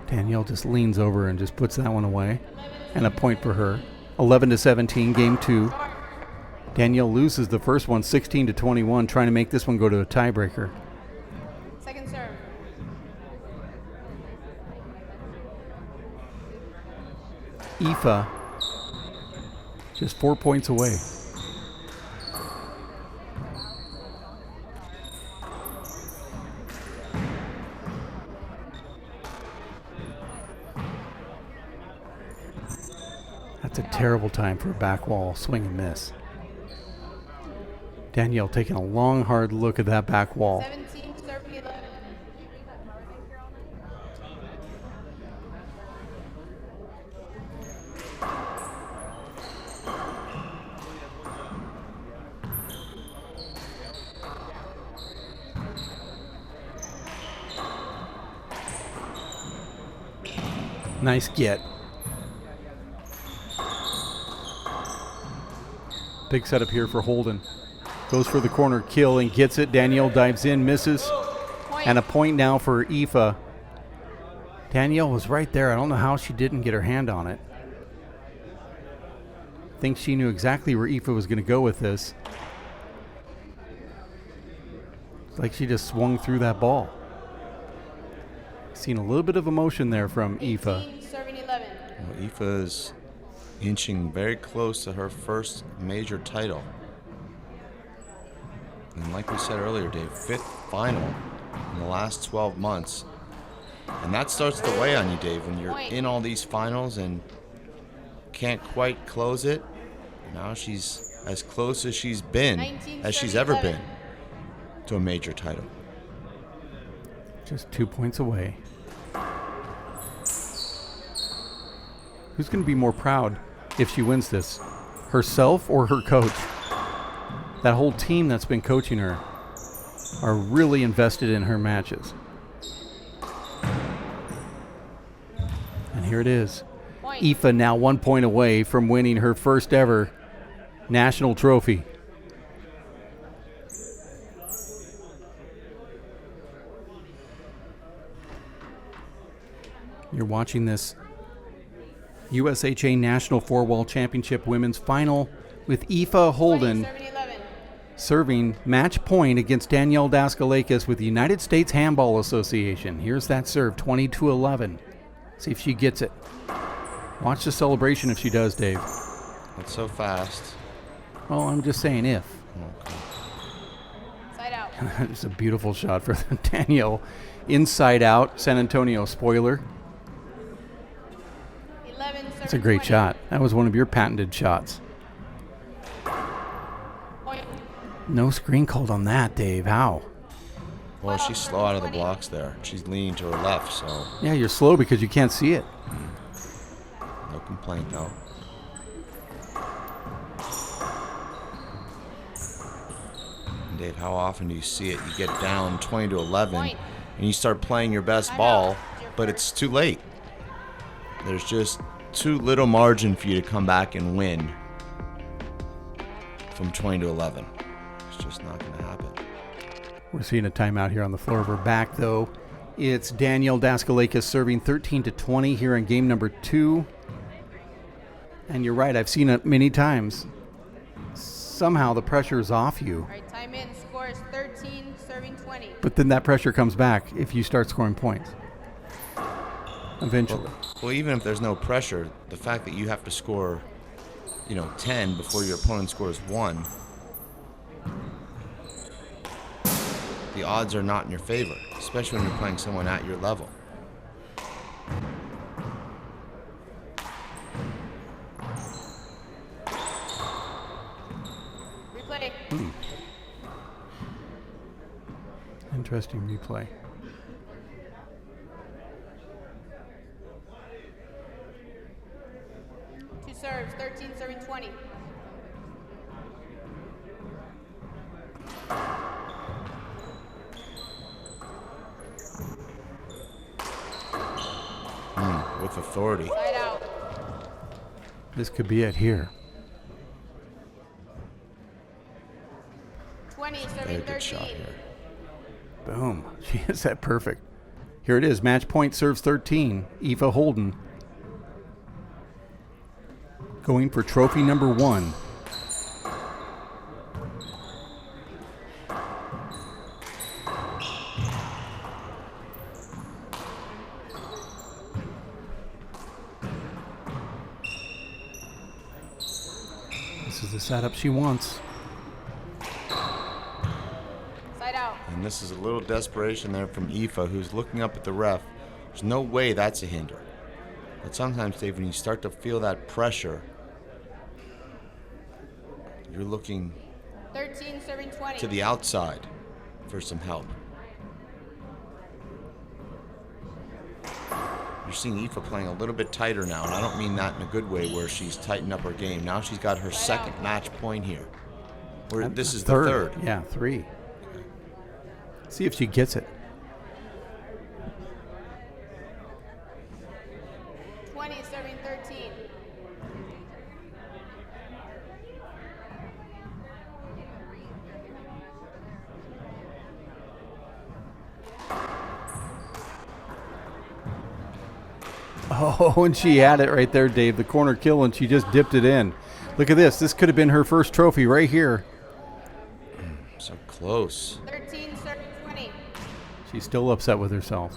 Danielle just leans over and just puts that one away, and a point for her. 11 to 17, game 2. Danielle loses the first one, 16 to 21, trying to make this one go to a tiebreaker. Second serve. Aoife just 4 points away. That's a terrible time for a back wall swing and miss. Danielle taking a long, hard look at that back wall. 17, serving 11. Nice get. Big setup here for Holden. Goes for the corner kill and gets it. Danielle dives in, misses. Point. And a point now for Aoife. Danielle was right there. I don't know how she didn't get her hand on it. I think she knew exactly where Aoife was going to go with this. It's like she just swung through that ball. Seen a little bit of emotion there from Aoife. 18, serving 11. Well, Aoife is inching very close to her first major title. And like we said earlier, Dave, 5th final in the last 12 months. And that starts to weigh on you, Dave, when you're in all these finals and can't quite close it. Now she's as close as she's been, as she's ever been, to a major title. Just 2 points away. Who's going to be more proud if she wins this? Herself or her coach? That whole team that's been coaching her are really invested in her matches. And here it is. Point. Aoife now 1 point away from winning her first ever national trophy. You're watching this USHA National Four-Wall Championship Women's Final with Aoife Holden 20, serving 11. serving match point against Danielle Daskalakis with the United States Handball Association. Here's that serve, 20-11. See if she gets it. Watch the celebration if she does, Dave. That's so fast. Well, I'm just saying if. Okay. Side out. It's a beautiful shot for Danielle. Inside out, San Antonio spoiler. 11, That's a great shot. That was one of your patented shots. Point. No screen called on that, Dave. How? Well, she's slow out of the blocks there. She's leaning to her left, so Yeah, you're slow because you can't see it. no complaint, though. And Dave, how often do you see it? You get down 20-11, Point. and you start playing your best ball, but it's too late. There's just too little margin for you to come back and win from 20-11. It's just not going to happen. We're seeing a timeout here on the floor of her back, though. It's Danielle Daskalakis serving 13-20 here in game number 2. And you're right, I've seen it many times. Somehow the pressure is off you, All right, time in. Score is 13, serving 20. but then that pressure comes back if you start scoring points. Eventually. Well, even if there's no pressure, the fact that you have to score, 10 before your opponent scores 1, the odds are not in your favor, especially when you're playing someone at your level. Replay. Interesting replay. Two serves, 13, serving 20. With authority. Side out. This could be it here. 20, Very serving good 13. shot here. Boom. She hits that perfect. Here it is. Match point serves 13. Aoife Holden going for trophy number 1. This is the setup she wants. Side out. And this is a little desperation there from Aoife, who's looking up at the ref. There's no way that's a hinder. But sometimes, Dave, when you start to feel that pressure, you're looking 13, serving 20. to the outside for some help. You're seeing Aoife playing a little bit tighter now, and I don't mean that in a good way where she's tightened up her game. Now she's got her second match point here. This is the third. Yeah, 3. See if she gets it. 20, serving 13. Oh, and she had it right there, Dave. The corner kill, and she just dipped it in. Look at this. This could have been her first trophy right here. So close. 13, serving 20. She's still upset with herself.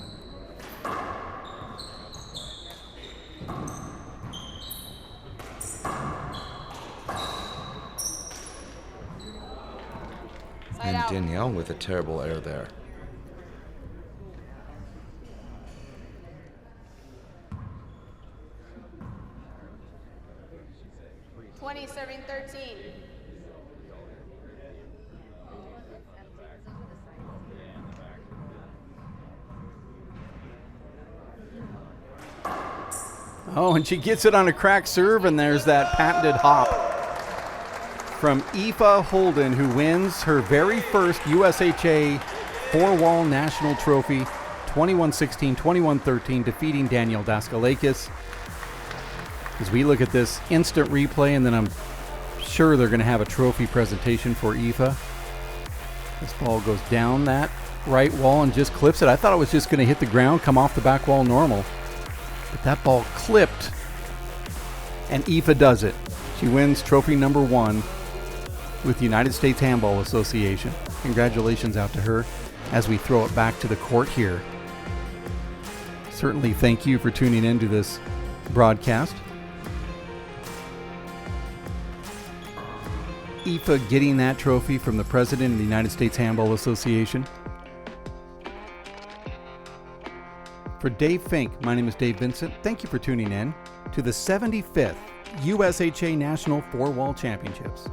Side And out. Danielle with a terrible error there. Serving 13. Oh, and she gets it on a cracked serve, and there's that patented hop from Aoife Holden, who wins her very first USHA four-wall national trophy, 21-16, 21-13, defeating Danielle Daskalakis. As we look at this instant replay, and then I'm sure they're going to have a trophy presentation for Aoife. This ball goes down that right wall and just clips it. I thought it was just going to hit the ground, come off the back wall normal. But that ball clipped, and Aoife does it. She wins trophy number 1 with the United States Handball Association. Congratulations out to her as we throw it back to the court here. Certainly thank you for tuning in to this broadcast. Aoife getting that trophy from the president of the United States Handball Association. For Dave Fink, my name is Dave Vincent. Thank you for tuning in to the 75th USHA National Four-Wall Championships.